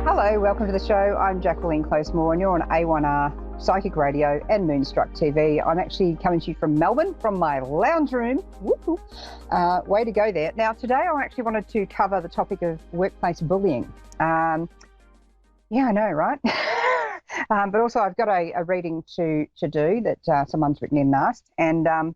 Hello, welcome to the show. I'm Jacquelene Closemore and you're on A1R Psychic Radio and Moonstruck TV. I'm actually coming to you from Melbourne, from my lounge room. Woo-hoo. Way to go there. Now, today I actually wanted to cover the topic of workplace bullying. Yeah, I know, right? But also I've got a reading to do that someone's written in and asked. And I'm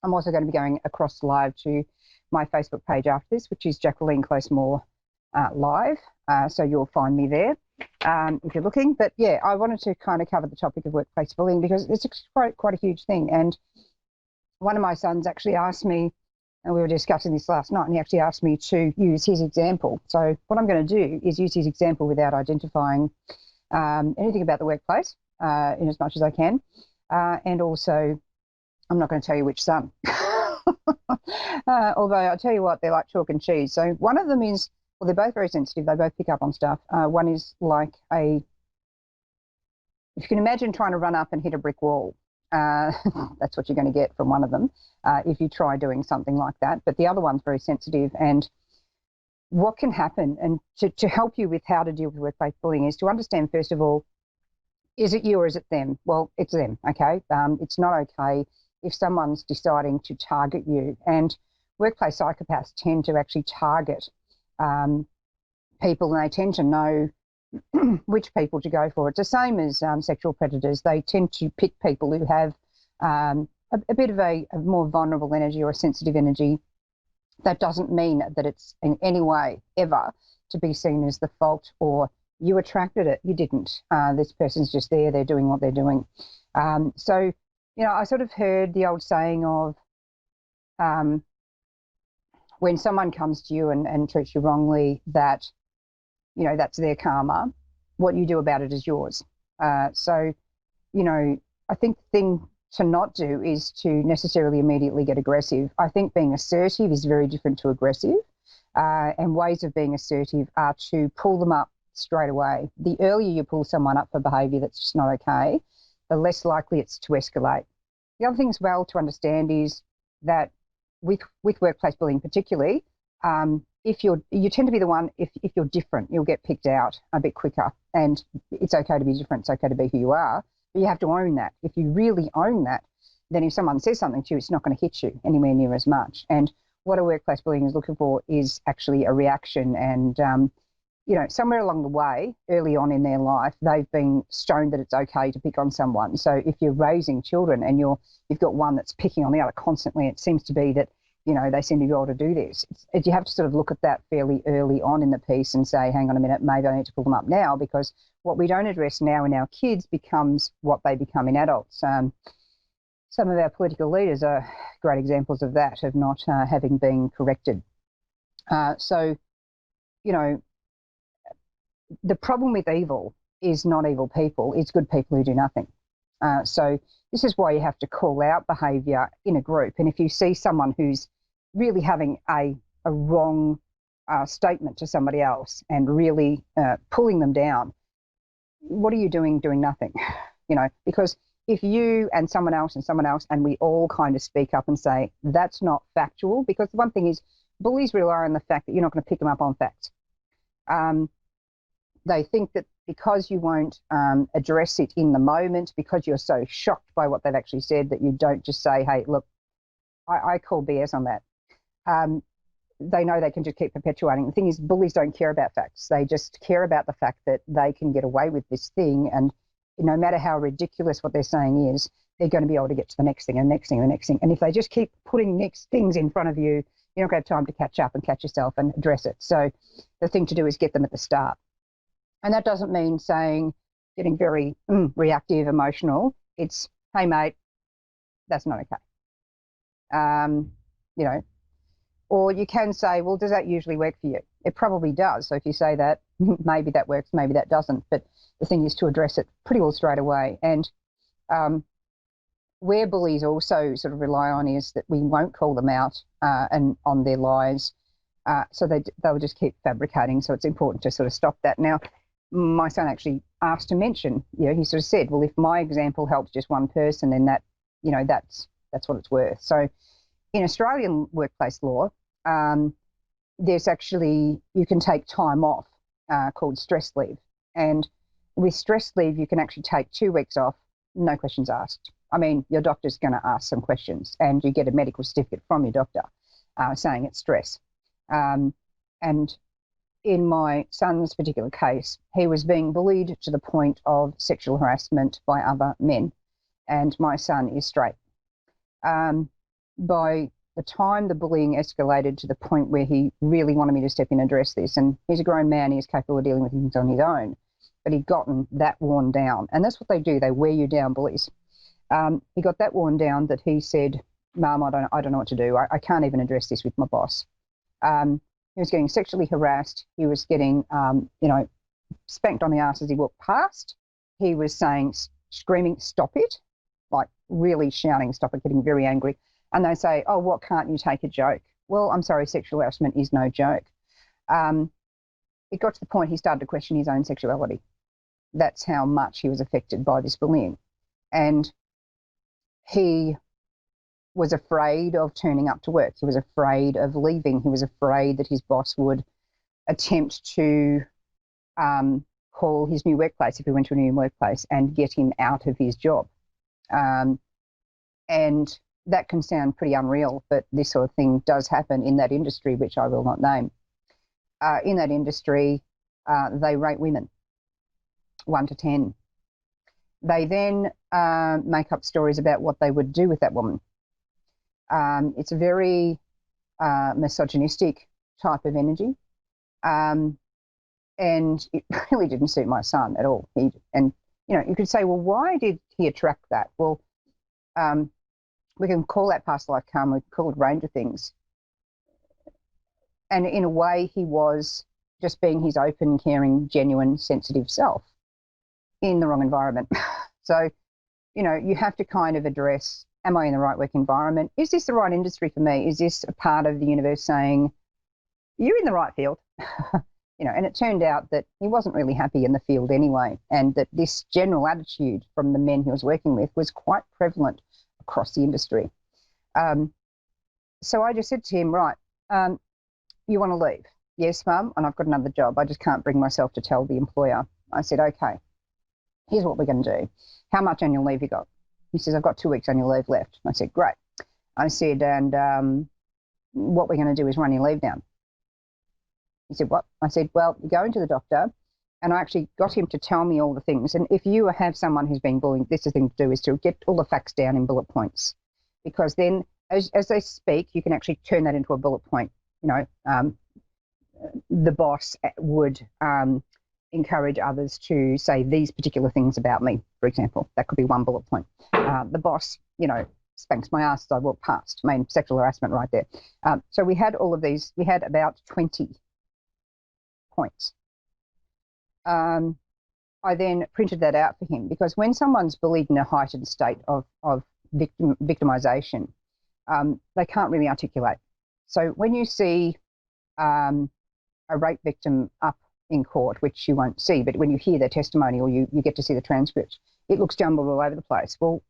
also going to be going across live to my Facebook page after this, which is Jacquelene Closemore Live. So you'll find me there if you're looking. But yeah, I wanted to kind of cover the topic of workplace bullying because it's quite a huge thing. And one of my sons actually asked me, and we were discussing this last night, and he actually asked me to use his example. So what I'm going to do is use his example without identifying anything about the workplace in as much as I can. And also, I'm not going to tell you which son. Although I'll tell you what, they're like chalk and cheese. So one of them is, well, they're both very sensitive. They both pick up on stuff. One is like if you can imagine trying to run up and hit a brick wall, that's what you're going to get from one of them if you try doing something like that. But the other one's very sensitive. And what can happen, and to help you with how to deal with workplace bullying, is to understand, first of all, is it you or is it them? Well, it's them, okay? It's not okay if someone's deciding to target you. And workplace psychopaths tend to actually target people, and they tend to know which people to go for. It's the same as sexual predators. They tend to pick people who have a bit of a more vulnerable energy or a sensitive energy. That doesn't mean that it's in any way ever to be seen as the fault or you attracted it. You didn't. This person's just there. They're doing what they're doing. So, you know, I sort of heard the old saying of when someone comes to you and treats you wrongly, that, you know, that's their karma. What you do about it is yours. So, you know, I think the thing to not do is to necessarily immediately get aggressive. I think being assertive is very different to aggressive. And ways of being assertive are to pull them up straight away. The earlier you pull someone up for behaviour that's just not okay, the less likely it's to escalate. The other thing as well to understand is that with workplace bullying particularly, if you tend to be the one, if you're different, you'll get picked out a bit quicker. And it's okay to be different, it's okay to be who you are, but you have to own that. If you really own that, then if someone says something to you, it's not going to hit you anywhere near as much. And what a workplace bullying is looking for is actually a reaction. And you know, somewhere along the way, early on in their life, they've been shown that it's okay to pick on someone. So if you're raising children and you've got one that's picking on the other constantly, it seems to be that, you know, they seem to be able to do this. You have to sort of look at that fairly early on in the piece and say, hang on a minute, maybe I need to pull them up now, because what we don't address now in our kids becomes what they become in adults. Some of our political leaders are great examples of that, of not having been corrected. So, you know, the problem with evil is not evil people, it's good people who do nothing. So this is why you have to call out behaviour in a group. And if you see someone who's really having a wrong statement to somebody else and really pulling them down, what are you doing nothing? You know, because if you and someone else and we all kind of speak up and say that's not factual, because the one thing is bullies rely on the fact that you're not going to pick them up on facts. They think that because you won't address it in the moment, because you're so shocked by what they've actually said, that you don't just say, hey, look, I call BS on that. They know they can just keep perpetuating. The thing is, bullies don't care about facts. They just care about the fact that they can get away with this thing, and no matter how ridiculous what they're saying is, they're going to be able to get to the next thing and the next thing and the next thing. And if they just keep putting next things in front of you, you're not going to have time to catch up and catch yourself and address it. So the thing to do is get them at the start. And that doesn't mean getting very reactive, emotional. It's, hey, mate, that's not okay. You know, or you can say, well, does that usually work for you? It probably does. So if you say that, maybe that works, maybe that doesn't. But the thing is to address it pretty well straight away. And where bullies also sort of rely on is that we won't call them out and on their lies. So they'll just keep fabricating. So it's important to sort of stop that. Now, my son actually asked to mention, you know, he sort of said, well, if my example helps just one person, then that, you know, that's what it's worth. So in Australian workplace law, there's actually, you can take time off called stress leave. And with stress leave, you can actually take 2 weeks off, no questions asked. I mean, your doctor's going to ask some questions, and you get a medical certificate from your doctor saying it's stress. And in my son's particular case, he was being bullied to the point of sexual harassment by other men, and my son is straight. By the time the bullying escalated to the point where he really wanted me to step in and address this, and he's a grown man, he's capable of dealing with things on his own, but he'd gotten that worn down. And that's what they do, they wear you down, bullies. He got that worn down that he said, Mum, I don't know what to do. I can't even address this with my boss. He was getting sexually harassed. He was getting, spanked on the arse as he walked past. He was screaming, stop it, like really shouting, stop it, getting very angry. And they say, oh, what, can't you take a joke? Well, I'm sorry, sexual harassment is no joke. It got to the point he started to question his own sexuality. That's how much he was affected by this bullying. And he was afraid of turning up to work. He was afraid of leaving. He was afraid that his boss would attempt to call his new workplace, if he went to a new workplace, and get him out of his job. And that can sound pretty unreal, but this sort of thing does happen in that industry, which I will not name. In that industry, they rate women 1 to 10. They then make up stories about what they would do with that woman. It's a very misogynistic type of energy. And it really didn't suit my son at all. You could say, well, why did he attract that? Well, we can call that past life karma, we can call it a range of things. And in a way, he was just being his open, caring, genuine, sensitive self in the wrong environment. So, you have to kind of address, am I in the right work environment? Is this the right industry for me? Is this a part of the universe saying, you're in the right field? And it turned out that he wasn't really happy in the field anyway, and that this general attitude from the men he was working with was quite prevalent across the industry. So I just said to him, right, you want to leave? Yes, Mum, and I've got another job. I just can't bring myself to tell the employer. I said, okay, here's what we're going to do. How much annual leave you got? He says, I've got 2 weeks annual leave left. I said, great. I said, and what we're going to do is run your leave down. He said, what? I said, well, you're going to the doctor, and I actually got him to tell me all the things. And if you have someone who's been bullied, this is the thing to do, is to get all the facts down in bullet points, because then as they speak, you can actually turn that into a bullet point. The boss would encourage others to say these particular things about me, for example. That could be one bullet point. The boss, spanks my ass as I walk past. I mean, sexual harassment right there. So we had all of these. We had about 20 points. I then printed that out for him, because when someone's bullied in a heightened state of victimization, they can't really articulate. So when you see a rape victim up in court, which you won't see, but when you hear their testimony or you get to see the transcript, it looks jumbled all over the place. Well,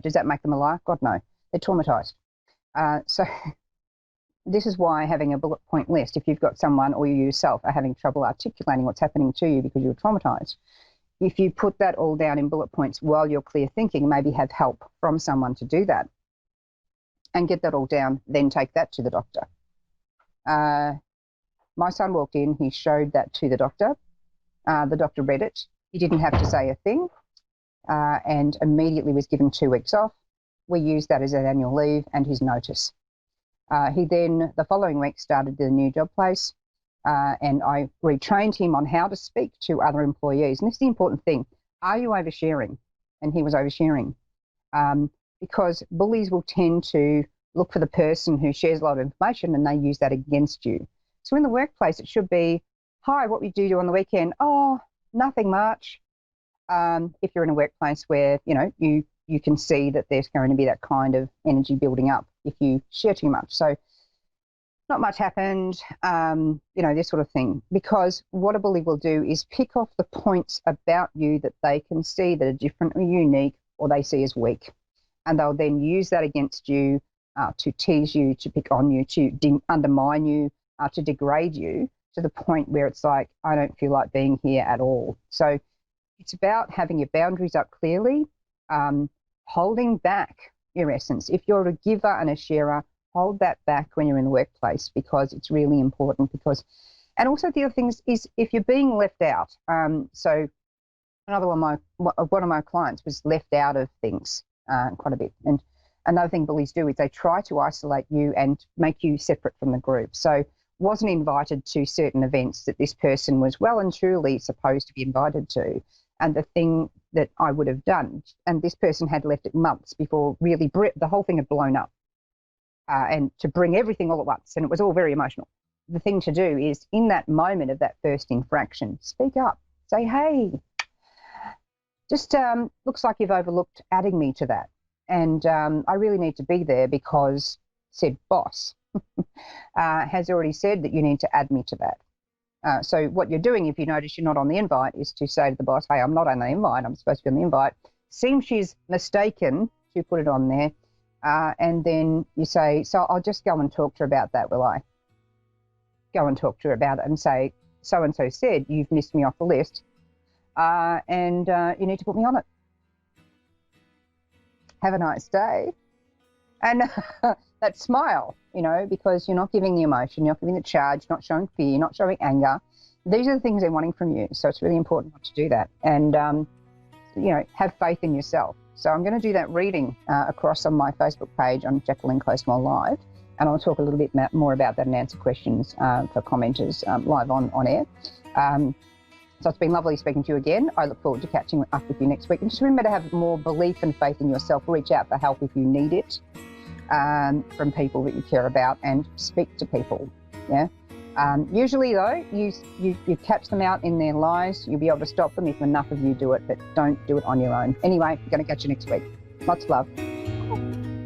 does that make them a liar? God, no. They're traumatized. So this is why having a bullet point list, if you've got someone or you yourself are having trouble articulating what's happening to you because you're traumatized, if you put that all down in bullet points while you're clear thinking, maybe have help from someone to do that and get that all down, then take that to the doctor. My son walked in, he showed that to the doctor. The doctor read it. He didn't have to say a thing and immediately was given 2 weeks off. We used that as an annual leave and his notice. He then, the following week, started the new job place, and I retrained him on how to speak to other employees. And this is the important thing. Are you oversharing? And he was oversharing. Because bullies will tend to look for the person who shares a lot of information, and they use that against you. So in the workplace, it should be, hi, what do you do on the weekend? Oh, nothing much. If you're in a workplace where, you can see that there's going to be that kind of energy building up if you share too much. So not much happened, this sort of thing. Because what a bully will do is pick off the points about you that they can see that are different or unique, or they see as weak. And they'll then use that against you to tease you, to pick on you, to undermine you, to degrade you, to the point where it's like, I don't feel like being here at all. So it's about having your boundaries up clearly, holding back your essence. If you're a giver and a sharer, hold that back when you're in the workplace, because it's really important. And also the other thing is if you're being left out. So one of my clients was left out of things quite a bit. And another thing bullies do is they try to isolate you and make you separate from the group. So wasn't invited to certain events that this person was well and truly supposed to be invited to. And the thing that I would have done, and this person had left it months before really the whole thing had blown up, and to bring everything all at once, and it was all very emotional. The thing to do is, in that moment of that first infraction, speak up. Say, hey, just looks like you've overlooked adding me to that. And I really need to be there because said boss has already said that you need to add me to that. So what you're doing, if you notice you're not on the invite, is to say to the boss, hey, I'm not on the invite, I'm supposed to be on the invite. Seems she's mistaken to put it on there. And then you say, so I'll just go and talk to her about that, will I? Go and talk to her about it and say, so-and-so said you've missed me off the list, and you need to put me on it. Have a nice day. And that smile, because you're not giving the emotion, you're not giving the charge, not showing fear, not showing anger. These are the things they're wanting from you. So it's really important not to do that. And, have faith in yourself. So I'm going to do that reading across on my Facebook page on Jacquelene Closewell Live. And I'll talk a little bit more about that and answer questions for commenters live on air. So it's been lovely speaking to you again. I look forward to catching up with you next week. And just remember to have more belief and faith in yourself. Reach out for help if you need it from people that you care about, and speak to people. Yeah. Usually, though, you catch them out in their lies. You'll be able to stop them if enough of you do it, but don't do it on your own. Anyway, I'm going to catch you next week. Lots of love.